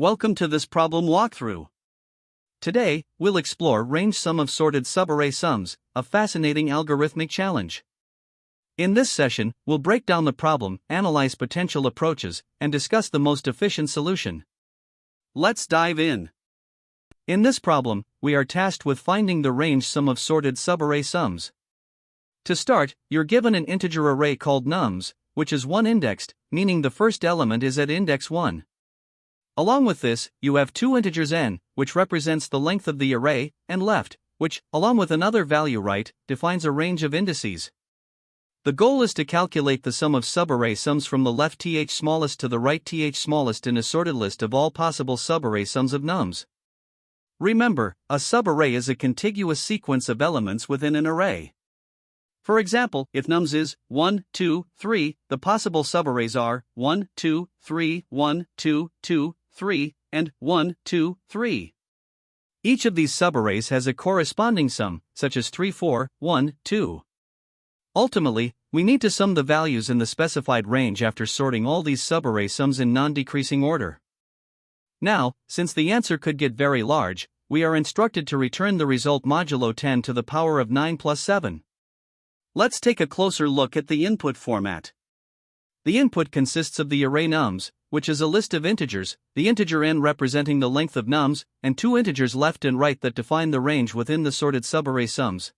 Welcome to this problem walkthrough. Today, we'll explore range sum of sorted subarray sums, a fascinating algorithmic challenge. In this session, we'll break down the problem, analyze potential approaches, and discuss the most efficient solution. Let's dive in. In this problem, we are tasked with finding the range sum of sorted subarray sums. To start, you're given an integer array called nums, which is 1-indexed, meaning the first element is at index 1. Along with this, you have two integers n, which represents the length of the array, and left, which, along with another value right, defines a range of indices. The goal is to calculate the sum of subarray sums from the left th smallest to the right th smallest in a sorted list of all possible subarray sums of nums. Remember, a subarray is a contiguous sequence of elements within an array. For example, if nums is 1, 2, 3, the possible subarrays are 1, 2, 3, 1, 2, 2, 3, and 1, 2, 3. Each of these subarrays has a corresponding sum, such as 3, 4, 1, 2. Ultimately, we need to sum the values in the specified range after sorting all these subarray sums in non-decreasing order. Now, since the answer could get very large, we are instructed to return the result modulo 10 to the power of 9 plus 7. Let's take a closer look at the input format. The input consists of the array nums, which is a list of integers, the integer n representing the length of nums, and two integers left and right that define the range within the sorted subarray sums.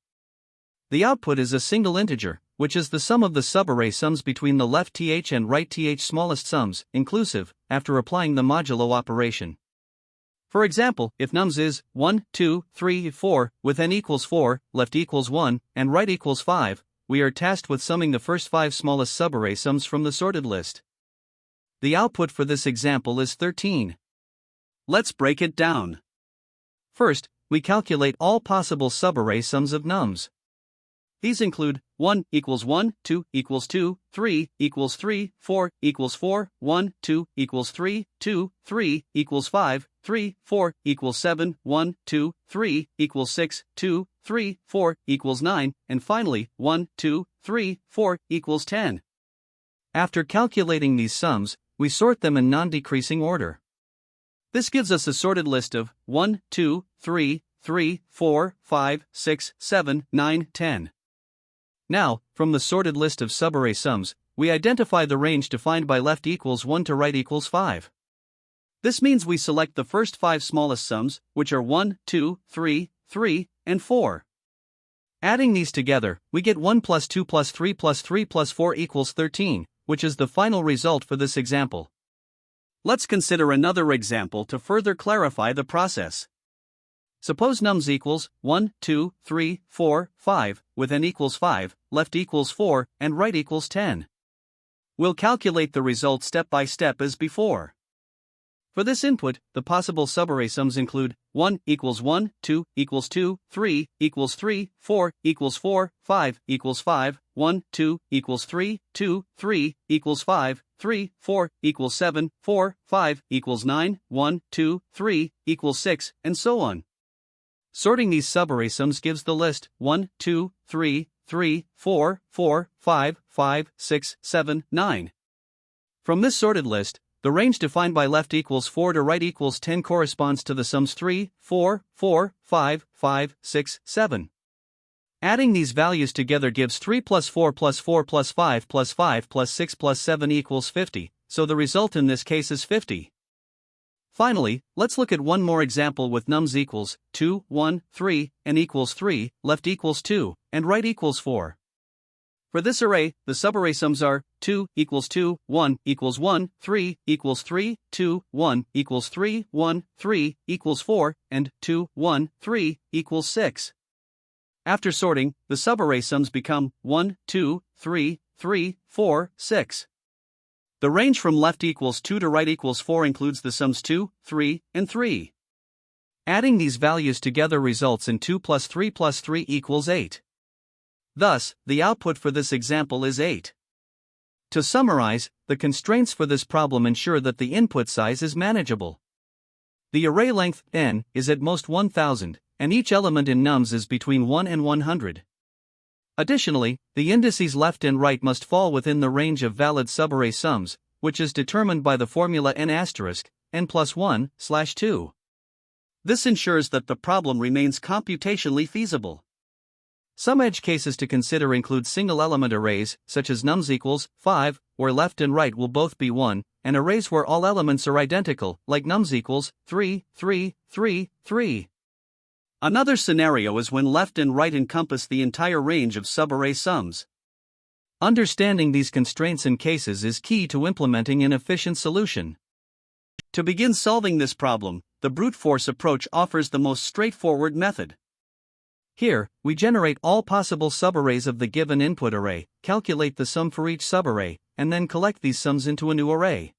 The output is a single integer, which is the sum of the subarray sums between the left th and right th smallest sums, inclusive, after applying the modulo operation. For example, if nums is 1, 2, 3, 4, with n equals 4, left equals 1, and right equals 5, we are tasked with summing the first 5 smallest subarray sums from the sorted list. The output for this example is 13. Let's break it down. First, we calculate all possible subarray sums of nums. These include 1 equals 1, 2 equals 2, 3 equals 3, 4 equals 4, 1, 2 equals 3, 2, 3 equals 5, 3, 4 equals 7, 1, 2, 3 equals 6, 2, 3, 4 equals 9, and finally, 1, 2, 3, 4 equals 10. After calculating these sums, we sort them in non-decreasing order. This gives us a sorted list of 1, 2, 3, 3, 4, 5, 6, 7, 9, 10. Now, from the sorted list of subarray sums, we identify the range defined by left equals 1 to right equals 5. This means we select the first 5 smallest sums, which are 1, 2, 3, 3, and 4. Adding these together, we get 1 plus 2 plus 3 plus 3 plus 4 equals 13, which is the final result for this example. Let's consider another example to further clarify the process. Suppose nums equals 1, 2, 3, 4, 5, with n equals 5, left equals 4, and right equals 10. We'll calculate the result step by step as before. For this input, the possible subarray sums include 1 equals 1, 2 equals 2, 3 equals 3, 4 equals 4, 5 equals 5, 1, 2 equals 3, 2, 3 equals 5, 3, 4 equals 7, 4, 5 equals 9, 1, 2, 3 equals 6, and so on. Sorting these subarray sums gives the list 1, 2, 3, 3, 4, 4, 5, 5, 6, 7, 9. From this sorted list, the range defined by left equals 4 to right equals 10 corresponds to the sums 3, 4, 4, 5, 5, 6, 7. Adding these values together gives 3 plus 4 plus 4 plus 5 plus 5 plus 6 plus 7 equals 50, so the result in this case is 50. Finally, let's look at one more example with nums equals 2, 1, 3, n equals 3, left equals 2, and right equals 4. For this array, the subarray sums are 2 equals 2, 1 equals 1, 3 equals 3, 2, 1 equals 3, 1, 3 equals 4, and 2, 1, 3 equals 6. After sorting, the subarray sums become 1, 2, 3, 3, 4, 6. The range from left equals 2 to right equals 4 includes the sums 2, 3, and 3. Adding these values together results in 2 plus 3 plus 3 equals 8. Thus, the output for this example is 8. To summarize, the constraints for this problem ensure that the input size is manageable. The array length, n, is at most 1000, and each element in nums is between 1 and 100. Additionally, the indices left and right must fall within the range of valid subarray sums, which is determined by the formula n*, n plus 1/2. This ensures that the problem remains computationally feasible. Some edge cases to consider include single-element arrays, such as nums equals 5, where left and right will both be 1, and arrays where all elements are identical, like nums equals 3, 3, 3, 3. Another scenario is when left and right encompass the entire range of subarray sums. Understanding these constraints and cases is key to implementing an efficient solution. To begin solving this problem, the brute force approach offers the most straightforward method. Here, we generate all possible subarrays of the given input array, calculate the sum for each subarray, and then collect these sums into a new array.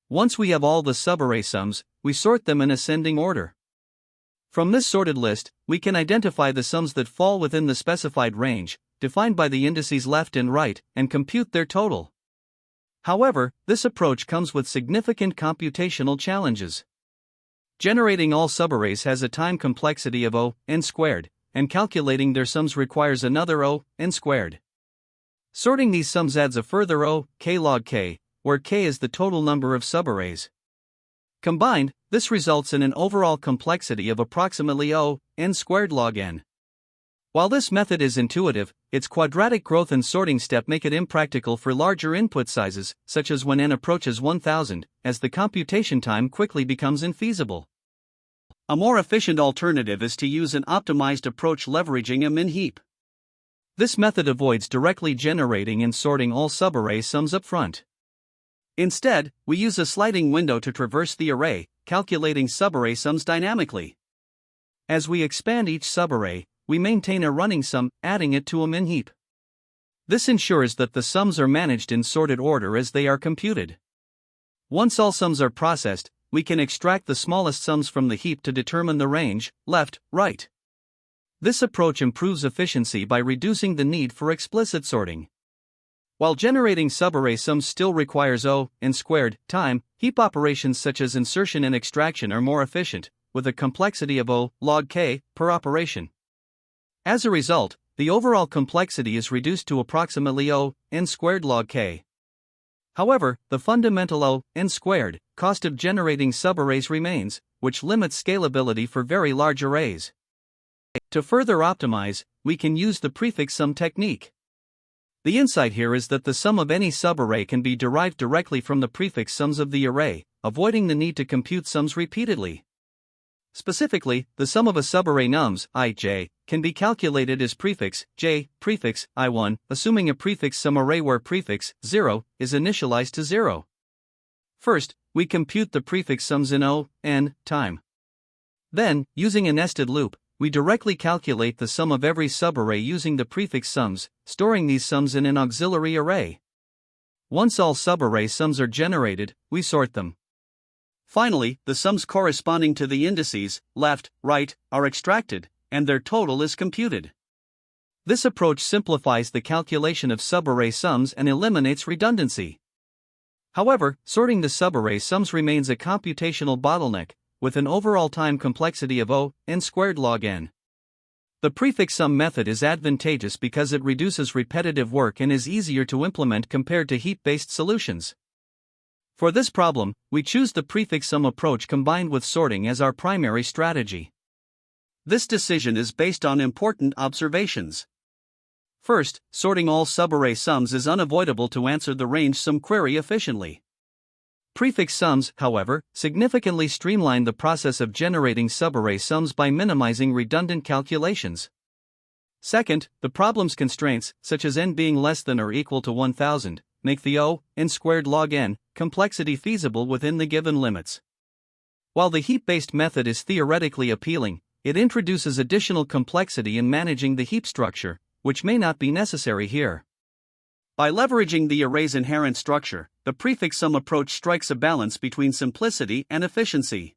Once we have all the subarray sums, we sort them in ascending order. From this sorted list, we can identify the sums that fall within the specified range, defined by the indices left and right, and compute their total. However, this approach comes with significant computational challenges. Generating all subarrays has a time complexity of O(n squared), and calculating their sums requires another O(n squared). Sorting these sums adds a further k log k, where k is the total number of subarrays. Combined, this results in an overall complexity of approximately O(n squared log n). While this method is intuitive, its quadratic growth and sorting step make it impractical for larger input sizes, such as when n approaches 1000, as the computation time quickly becomes infeasible. A more efficient alternative is to use an optimized approach leveraging a min-heap. This method avoids directly generating and sorting all subarray sums up front. Instead, we use a sliding window to traverse the array, calculating subarray sums dynamically. As we expand each subarray, we maintain a running sum, adding it to a min-heap. This ensures that the sums are managed in sorted order as they are computed. Once all sums are processed, we can extract the smallest sums from the heap to determine the range, left, right. This approach improves efficiency by reducing the need for explicit sorting. While generating subarray sums still requires O(n squared) time, heap operations such as insertion and extraction are more efficient, with a complexity of O log k per operation. As a result, the overall complexity is reduced to approximately O(n squared log k). However, the fundamental O(n squared) cost of generating subarrays remains, which limits scalability for very large arrays. To further optimize, we can use the prefix sum technique. The insight here is that the sum of any subarray can be derived directly from the prefix sums of the array, avoiding the need to compute sums repeatedly. Specifically, the sum of a subarray nums ij can be calculated as prefix j prefix I1, assuming a prefix sum array where prefix 0 is initialized to 0. First, we compute the prefix sums in O(n) time. Then, using a nested loop, we directly calculate the sum of every subarray using the prefix sums, storing these sums in an auxiliary array. Once all subarray sums are generated, we sort them. Finally, the sums corresponding to the indices, left, right, are extracted, and their total is computed. This approach simplifies the calculation of subarray sums and eliminates redundancy. However, sorting the subarray sums remains a computational bottleneck, with an overall time complexity of O(n squared log n). The prefix sum method is advantageous because it reduces repetitive work and is easier to implement compared to heap-based solutions. For this problem, we choose the prefix sum approach combined with sorting as our primary strategy. This decision is based on important observations. First, sorting all subarray sums is unavoidable to answer the range sum query efficiently. Prefix sums, however, significantly streamline the process of generating subarray sums by minimizing redundant calculations. Second, the problem's constraints, such as n being less than or equal to 1000, make the O(n squared log n) complexity feasible within the given limits. While the heap-based method is theoretically appealing, it introduces additional complexity in managing the heap structure, which may not be necessary here. By leveraging the array's inherent structure, the prefix sum approach strikes a balance between simplicity and efficiency.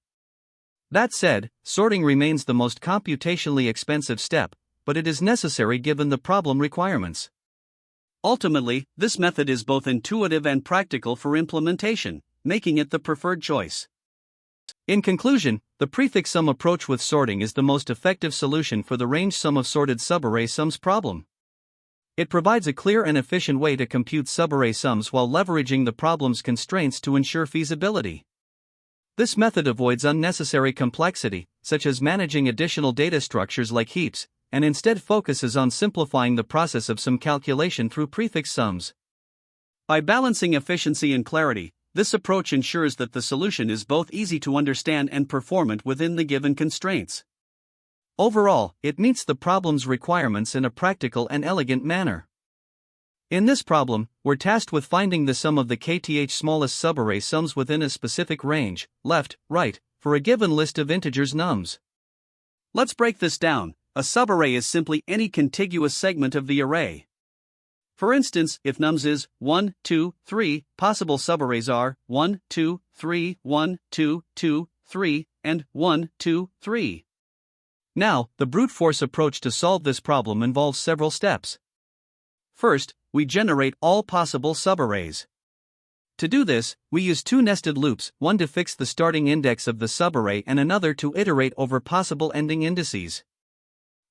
That said, sorting remains the most computationally expensive step, but it is necessary given the problem requirements. Ultimately, this method is both intuitive and practical for implementation, making it the preferred choice. In conclusion, the prefix sum approach with sorting is the most effective solution for the range sum of sorted subarray sums problem. It provides a clear and efficient way to compute subarray sums while leveraging the problem's constraints to ensure feasibility. This method avoids unnecessary complexity, such as managing additional data structures like heaps, and instead focuses on simplifying the process of sum calculation through prefix sums. By balancing efficiency and clarity, this approach ensures that the solution is both easy to understand and performant within the given constraints. Overall, it meets the problem's requirements in a practical and elegant manner. In this problem, we're tasked with finding the sum of the kth smallest subarray sums within a specific range, left, right, for a given list of integers nums. Let's break this down. A subarray is simply any contiguous segment of the array. For instance, if nums is 1, 2, 3, possible subarrays are 1, 2, 3, 1, 2, 2, 3, and 1, 2, 3. Now, the brute force approach to solve this problem involves several steps. First, we generate all possible subarrays. To do this, we use two nested loops, one to fix the starting index of the subarray and another to iterate over possible ending indices.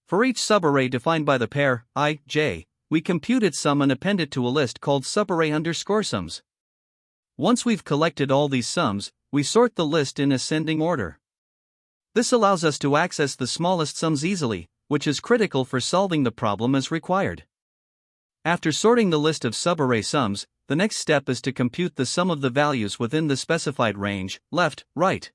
For each subarray defined by the pair I, j, we compute its sum and append it to a list called subarray_sums. Once we've collected all these sums, we sort the list in ascending order. This allows us to access the smallest sums easily, which is critical for solving the problem as required. After sorting the list of subarray sums, the next step is to compute the sum of the values within the specified range, left, right.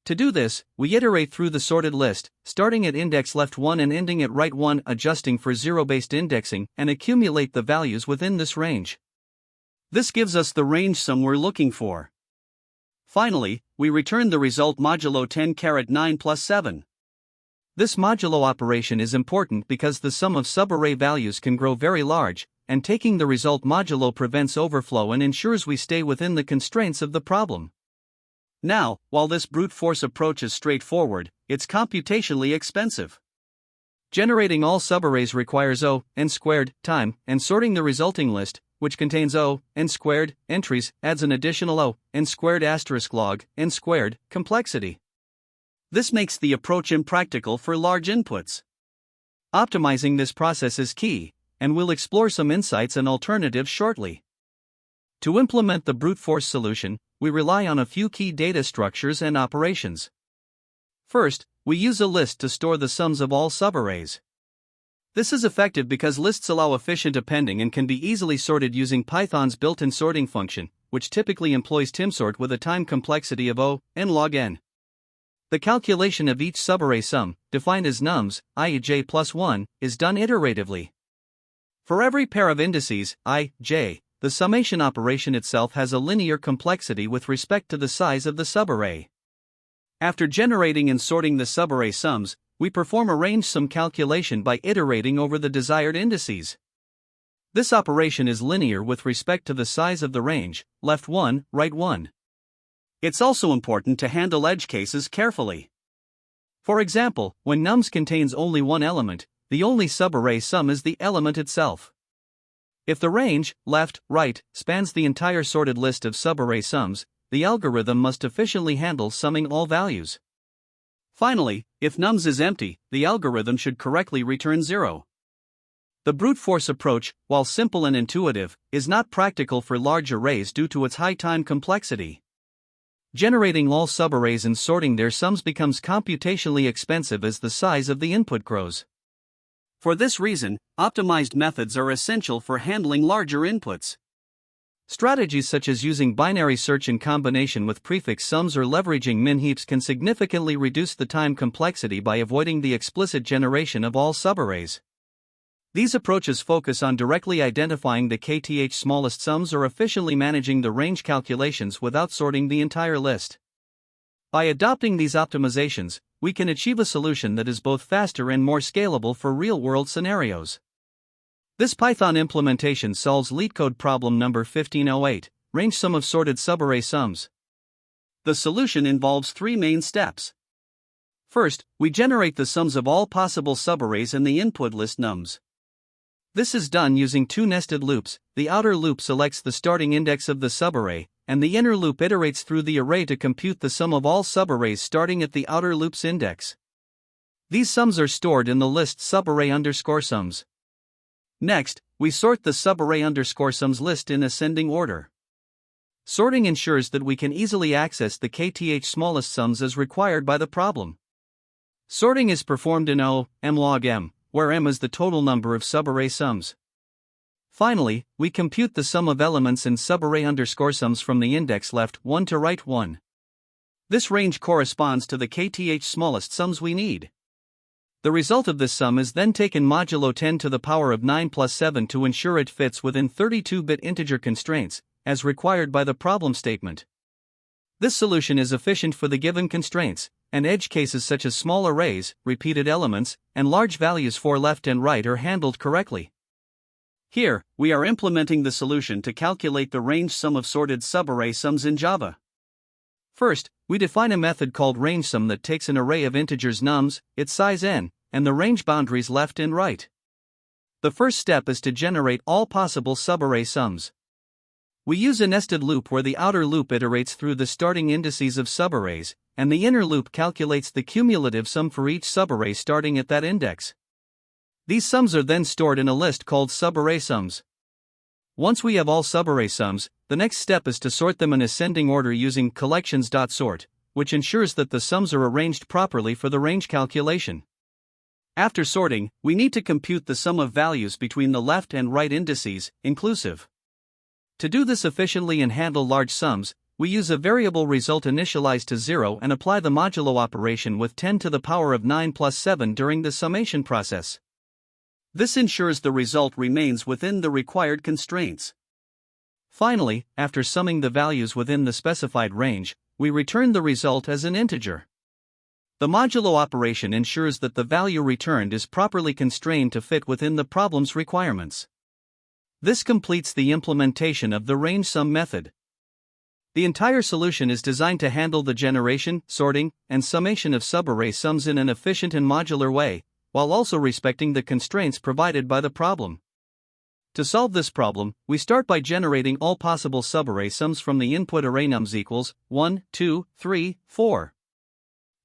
To do this, we iterate through the sorted list, starting at index left 1 and ending at right 1, adjusting for zero-based indexing, and accumulate the values within this range. This gives us the range sum we're looking for. Finally, we return the result modulo 10⁻9 plus 7. This modulo operation is important because the sum of subarray values can grow very large, and taking the result modulo prevents overflow and ensures we stay within the constraints of the problem. Now, while this brute force approach is straightforward, it's computationally expensive. Generating all subarrays requires O(n²) time, and sorting the resulting list, which contains O(n²) entries, adds an additional O(n²) log n² complexity. This makes the approach impractical for large inputs. Optimizing this process is key, and we'll explore some insights and alternatives shortly. To implement the brute force solution, we rely on a few key data structures and operations. First, we use a list to store the sums of all subarrays. This is effective because lists allow efficient appending and can be easily sorted using Python's built-in sorting function, which typically employs timsort with a time complexity of O(n log n). The calculation of each subarray sum, defined as nums, I, j plus 1, is done iteratively. For every pair of indices, I, j, the summation operation itself has a linear complexity with respect to the size of the subarray. After generating and sorting the subarray sums, we perform a range sum calculation by iterating over the desired indices. This operation is linear with respect to the size of the range, left 1, right 1. It's also important to handle edge cases carefully. For example, when nums contains only one element, the only subarray sum is the element itself. If the range, left, right, spans the entire sorted list of subarray sums, the algorithm must efficiently handle summing all values. Finally, if nums is empty, the algorithm should correctly return 0. The brute force approach, while simple and intuitive, is not practical for large arrays due to its high time complexity. Generating all subarrays and sorting their sums becomes computationally expensive as the size of the input grows. For this reason, optimized methods are essential for handling larger inputs. Strategies such as using binary search in combination with prefix sums or leveraging min-heaps can significantly reduce the time complexity by avoiding the explicit generation of all subarrays. These approaches focus on directly identifying the kth smallest sums or efficiently managing the range calculations without sorting the entire list. By adopting these optimizations, we can achieve a solution that is both faster and more scalable for real-world scenarios. This Python implementation solves LeetCode problem number 1508, range sum of sorted subarray sums. The solution involves three main steps. First, we generate the sums of all possible subarrays in the input list nums. This is done using two nested loops. The outer loop selects the starting index of the subarray, and the inner loop iterates through the array to compute the sum of all subarrays starting at the outer loop's index. These sums are stored in the list subarray_sums. Next, we sort the subarray_sums list in ascending order. Sorting ensures that we can easily access the kth smallest sums as required by the problem. Sorting is performed in O, m log m, where m is the total number of subarray sums. Finally, we compute the sum of elements in subarray underscore sums from the index left 1 to right 1. This range corresponds to the kth smallest sums we need. The result of this sum is then taken modulo 10 to the power of 9 plus 7 to ensure it fits within 32-bit integer constraints, as required by the problem statement. This solution is efficient for the given constraints, and edge cases such as small arrays, repeated elements, and large values for left and right are handled correctly. Here, we are implementing the solution to calculate the range sum of sorted subarray sums in Java. First, we define a method called rangeSum that takes an array of integers nums, its size n, and the range boundaries left and right. The first step is to generate all possible subarray sums. We use a nested loop where the outer loop iterates through the starting indices of subarrays, and the inner loop calculates the cumulative sum for each subarray starting at that index. These sums are then stored in a list called subarray sums. Once we have all subarray sums, the next step is to sort them in ascending order using collections.sort, which ensures that the sums are arranged properly for the range calculation. After sorting, we need to compute the sum of values between the left and right indices, inclusive. To do this efficiently and handle large sums, we use a variable result initialized to 0 and apply the modulo operation with 10 to the power of 9 plus 7 during the summation process. This ensures the result remains within the required constraints. Finally, after summing the values within the specified range, we return the result as an integer. The modulo operation ensures that the value returned is properly constrained to fit within the problem's requirements. This completes the implementation of the rangeSum method. The entire solution is designed to handle the generation, sorting, and summation of subarray sums in an efficient and modular way, while also respecting the constraints provided by the problem. To solve this problem, we start by generating all possible subarray sums from the input array nums equals 1, 2, 3, 4.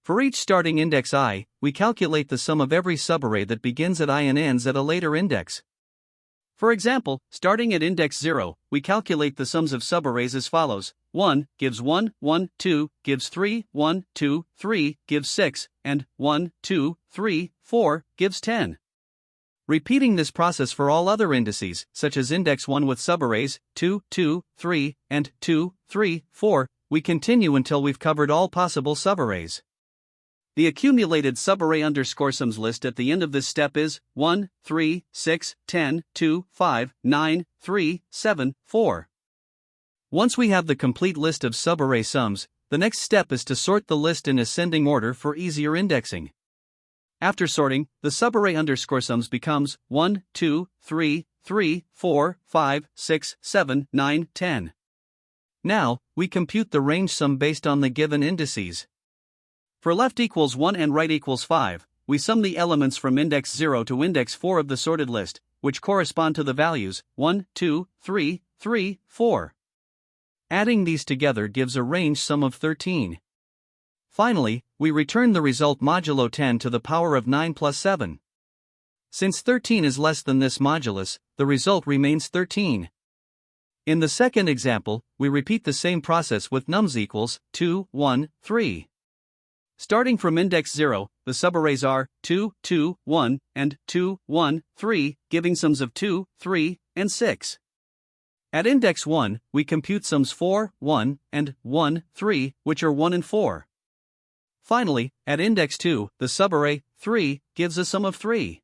For each starting index I, we calculate the sum of every subarray that begins at I and ends at a later index. For example, starting at index 0, we calculate the sums of subarrays as follows: 1 gives 1, 1, 2 gives 3, 1, 2, 3 gives 6, and 1, 2, 3, 4 gives 10. Repeating this process for all other indices, such as index 1 with subarrays 2, 2, 3, and 2, 3, 4, we continue until we've covered all possible subarrays. The accumulated subarray underscore sums list at the end of this step is 1, 3, 6, 10, 2, 5, 9, 3, 7, 4. Once we have the complete list of subarray sums, the next step is to sort the list in ascending order for easier indexing. After sorting, the subarray underscore sums becomes 1, 2, 3, 3, 4, 5, 6, 7, 9, 10. Now, we compute the range sum based on the given indices. For left equals 1 and right equals 5, we sum the elements from index 0 to index 4 of the sorted list, which correspond to the values 1, 2, 3, 3, 4. Adding these together gives a range sum of 13. Finally, we return the result modulo 10 to the power of 9 plus 7. Since 13 is less than this modulus, the result remains 13. In the second example, we repeat the same process with nums equals 2, 1, 3. Starting from index 0, the subarrays are 2, 2, 1, and 2, 1, 3, giving sums of 2, 3, and 6. At index 1, we compute sums 4, 1, and 1, 3, which are 1 and 4. Finally, at index 2, the subarray 3 gives a sum of 3.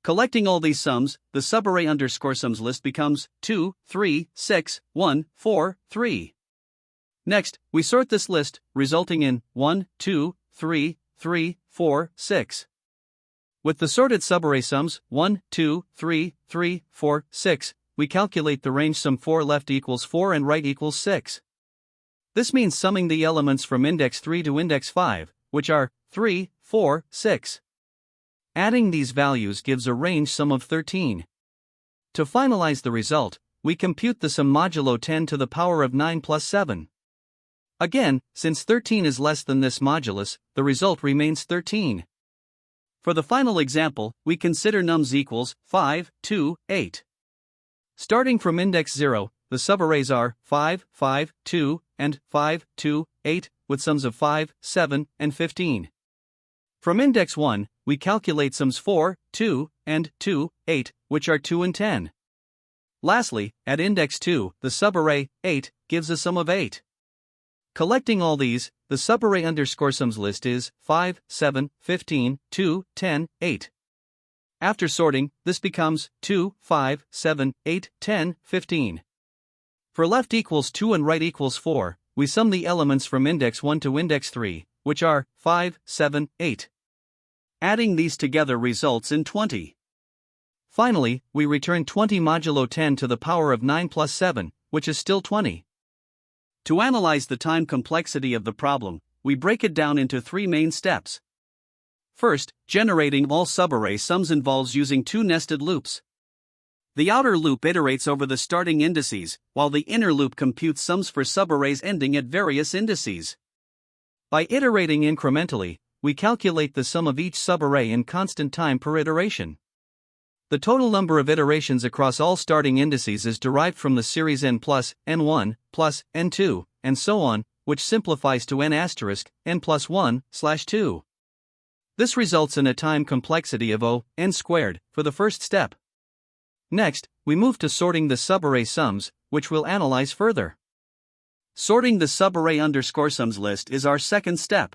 Collecting all these sums, the subarray underscore sums list becomes 2, 3, 6, 1, 4, 3. Next, we sort this list, resulting in 1, 2, 3, 3, 4, 6. With the sorted subarray sums 1, 2, 3, 3, 4, 6, we calculate the range sum 4 left equals 4 and right equals 6. This means summing the elements from index 3 to index 5, which are 3, 4, 6. Adding these values gives a range sum of 13. To finalize the result, we compute the sum modulo 10 to the power of 9 plus 7. Again, since 13 is less than this modulus, the result remains 13. For the final example, we consider nums equals 5, 2, 8. Starting from index 0, the subarrays are 5, 5, 2, and 5, 2, 8, with sums of 5, 7, and 15. From index 1, we calculate sums 4, 2, and 2, 8, which are 2 and 10. Lastly, at index 2, the subarray 8 gives a sum of 8. Collecting all these, the subarray underscore sums list is 5, 7, 15, 2, 10, 8. After sorting, this becomes 2, 5, 7, 8, 10, 15. For left equals 2 and right equals 4, we sum the elements from index 1 to index 3, which are 5, 7, 8. Adding these together results in 20. Finally, we return 20 modulo 10 to the power of 9 plus 7, which is still 20. To analyze the time complexity of the problem, we break it down into 3 main steps. First, generating all subarray sums involves using 2 nested loops. The outer loop iterates over the starting indices, while the inner loop computes sums for subarrays ending at various indices. By iterating incrementally, we calculate the sum of each subarray in constant time per iteration. The total number of iterations across all starting indices is derived from the series n plus, n1, plus, n2, and so on, which simplifies to n asterisk, n plus 1, slash 2. This results in a time complexity of O, n squared, for the first step. Next, we move to sorting the subarray sums, which we'll analyze further. Sorting the subarray underscore sums list is our second step.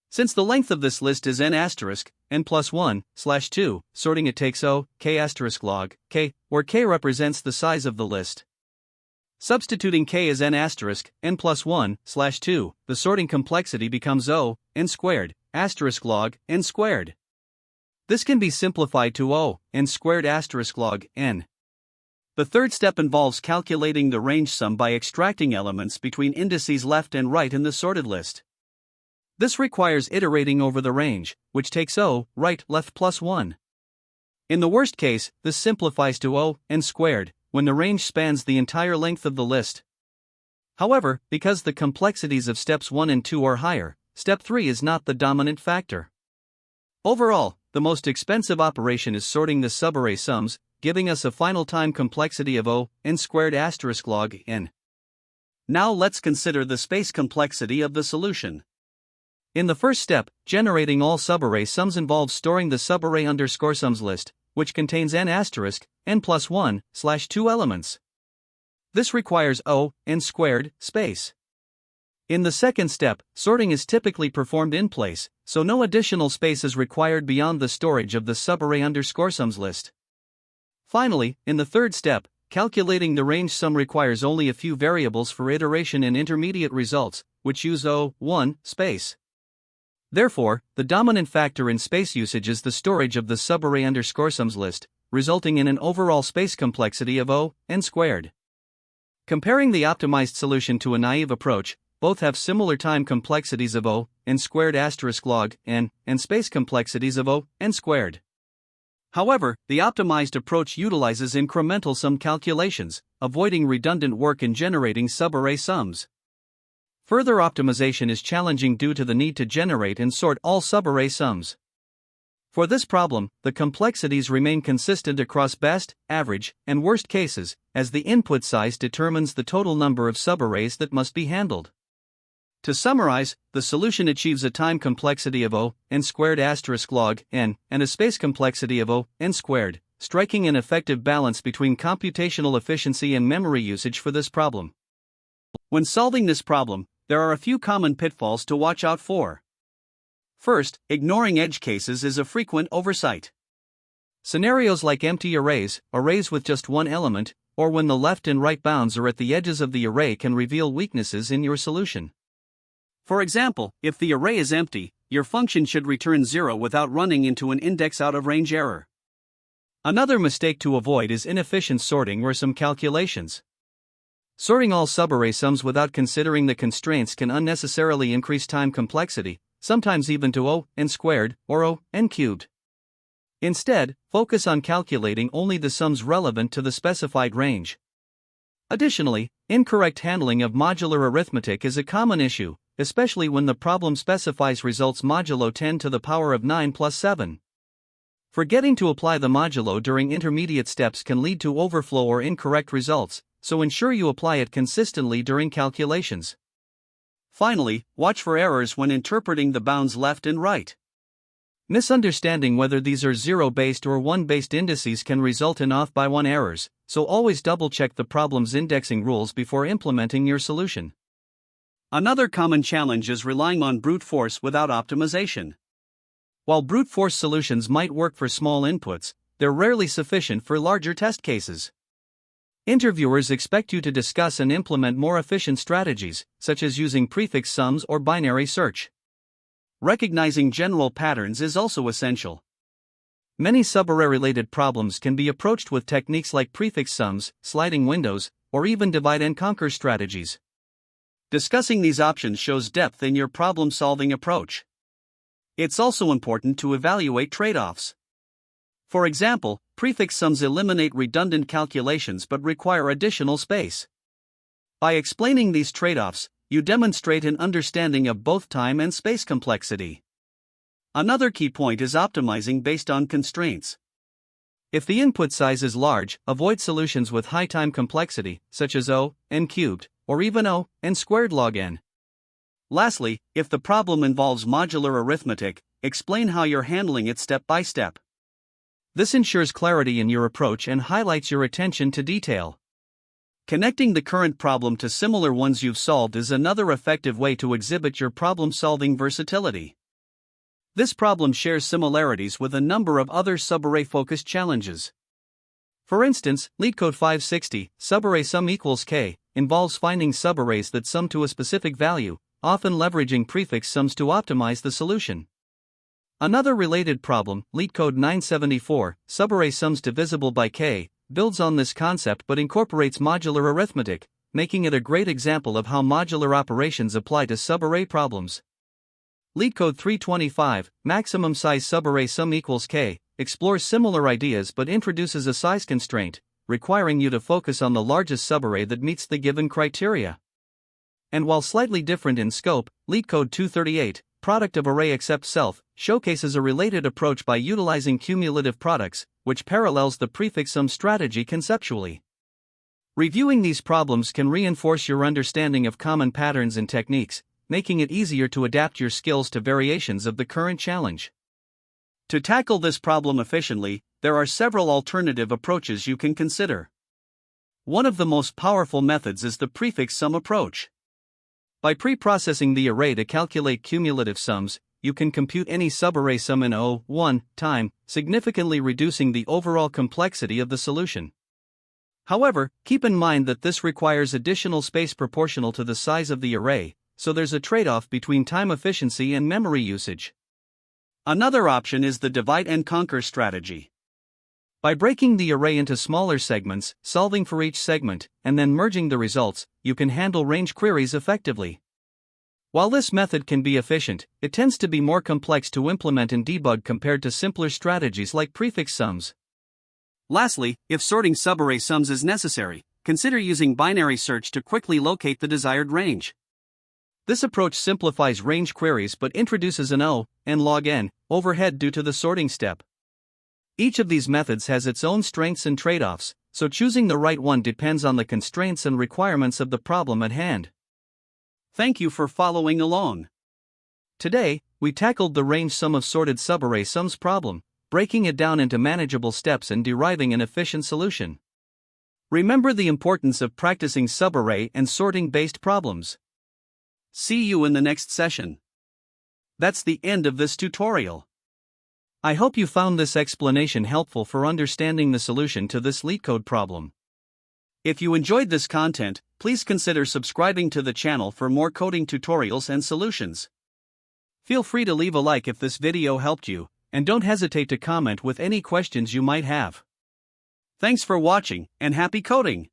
Since the length of this list is n asterisk, n plus 1, slash 2, sorting it takes O, k asterisk log, k, where k represents the size of the list. Substituting k as n asterisk, n plus 1, slash 2, the sorting complexity becomes O, n squared, asterisk log, n squared. This can be simplified to O, n squared asterisk log, n. The third step involves calculating the range sum by extracting elements between indices left and right in the sorted list. This requires iterating over the range, which takes O, right, left plus 1. In the worst case, this simplifies to O, n squared, when the range spans the entire length of the list. However, because the complexities of steps 1 and 2 are higher, step 3 is not the dominant factor. Overall, the most expensive operation is sorting the subarray sums, giving us a final time complexity of O, n squared asterisk log, n. Now let's consider the space complexity of the solution. In the first step, generating all subarray sums involves storing the subarray underscore sums list, which contains n asterisk, n plus 1, slash 2 elements. This requires O, n squared, space. In the second step, sorting is typically performed in place, so no additional space is required beyond the storage of the subarray underscore sums list. Finally, in the third step, calculating the range sum requires only a few variables for iteration and intermediate results, which use O, 1, space. Therefore, the dominant factor in space usage is the storage of the subarray underscore sums list, resulting in an overall space complexity of O, n squared. Comparing the optimized solution to a naive approach, both have similar time complexities of O, n squared asterisk log, n, and space complexities of O, n squared. However, the optimized approach utilizes incremental sum calculations, avoiding redundant work in generating subarray sums. Further optimization is challenging due to the need to generate and sort all subarray sums. For this problem, the complexities remain consistent across best, average, and worst cases, as the input size determines the total number of subarrays that must be handled. To summarize, the solution achieves a time complexity of O, n squared asterisk log, n, and a space complexity of O, n squared, striking an effective balance between computational efficiency and memory usage for this problem. When solving this problem, there are a few common pitfalls to watch out for. First, ignoring edge cases is a frequent oversight. Scenarios like empty arrays, arrays with just one element, or when the left and right bounds are at the edges of the array can reveal weaknesses in your solution. For example, if the array is empty, your function should return 0 without running into an index out-of-range error. Another mistake to avoid is inefficient sorting or some calculations. Sorting all subarray sums without considering the constraints can unnecessarily increase time complexity, sometimes even to O, n squared, or O, n cubed. Instead, focus on calculating only the sums relevant to the specified range. Additionally, incorrect handling of modular arithmetic is a common issue, especially when the problem specifies results modulo 10 to the power of 9 plus 7. Forgetting to apply the modulo during intermediate steps can lead to overflow or incorrect results, so ensure you apply it consistently during calculations. Finally, watch for errors when interpreting the bounds left and right. Misunderstanding whether these are zero-based or one-based indices can result in off-by-one errors, so always double-check the problem's indexing rules before implementing your solution. Another common challenge is relying on brute force without optimization. While brute force solutions might work for small inputs, they're rarely sufficient for larger test cases. Interviewers expect you to discuss and implement more efficient strategies, such as using prefix sums or binary search. Recognizing general patterns is also essential. Many subarray-related problems can be approached with techniques like prefix sums, sliding windows, or even divide-and-conquer strategies. Discussing these options shows depth in your problem-solving approach. It's also important to evaluate trade-offs. For example, prefix sums eliminate redundant calculations but require additional space. By explaining these trade-offs, you demonstrate an understanding of both time and space complexity. Another key point is optimizing based on constraints. If the input size is large, avoid solutions with high time complexity, such as O, n cubed, or even O, n squared log n. Lastly, if the problem involves modular arithmetic, explain how you're handling it step by step. This ensures clarity in your approach and highlights your attention to detail. Connecting the current problem to similar ones you've solved is another effective way to exhibit your problem-solving versatility. This problem shares similarities with a number of other subarray-focused challenges. For instance, LeetCode 560, subarray sum equals k, involves finding subarrays that sum to a specific value, often leveraging prefix sums to optimize the solution. Another related problem, LeetCode 974, subarray sums divisible by k, builds on this concept but incorporates modular arithmetic, making it a great example of how modular operations apply to subarray problems. LeetCode 325, maximum size subarray sum equals k, explores similar ideas but introduces a size constraint, requiring you to focus on the largest subarray that meets the given criteria. And while slightly different in scope, LeetCode 238, product of array except self, showcases a related approach by utilizing cumulative products, which parallels the prefix sum strategy conceptually. Reviewing these problems can reinforce your understanding of common patterns and techniques, making it easier to adapt your skills to variations of the current challenge. To tackle this problem efficiently, there are several alternative approaches you can consider. One of the most powerful methods is the prefix sum approach. By pre-processing the array to calculate cumulative sums, you can compute any subarray sum in O(1) time, significantly reducing the overall complexity of the solution. However, keep in mind that this requires additional space proportional to the size of the array, so there's a trade-off between time efficiency and memory usage. Another option is the divide-and-conquer strategy. By breaking the array into smaller segments, solving for each segment, and then merging the results, you can handle range queries effectively. While this method can be efficient, it tends to be more complex to implement and debug compared to simpler strategies like prefix sums. Lastly, if sorting subarray sums is necessary, consider using binary search to quickly locate the desired range. This approach simplifies range queries but introduces an O, n log n, overhead due to the sorting step. Each of these methods has its own strengths and trade-offs, so choosing the right one depends on the constraints and requirements of the problem at hand. Thank you for following along. Today, we tackled the range sum of sorted subarray sums problem, breaking it down into manageable steps and deriving an efficient solution. Remember the importance of practicing subarray and sorting-based problems. See you in the next session. That's the end of this tutorial. I hope you found this explanation helpful for understanding the solution to this LeetCode problem. If you enjoyed this content, please consider subscribing to the channel for more coding tutorials and solutions. Feel free to leave a like if this video helped you, and don't hesitate to comment with any questions you might have. Thanks for watching, and happy coding!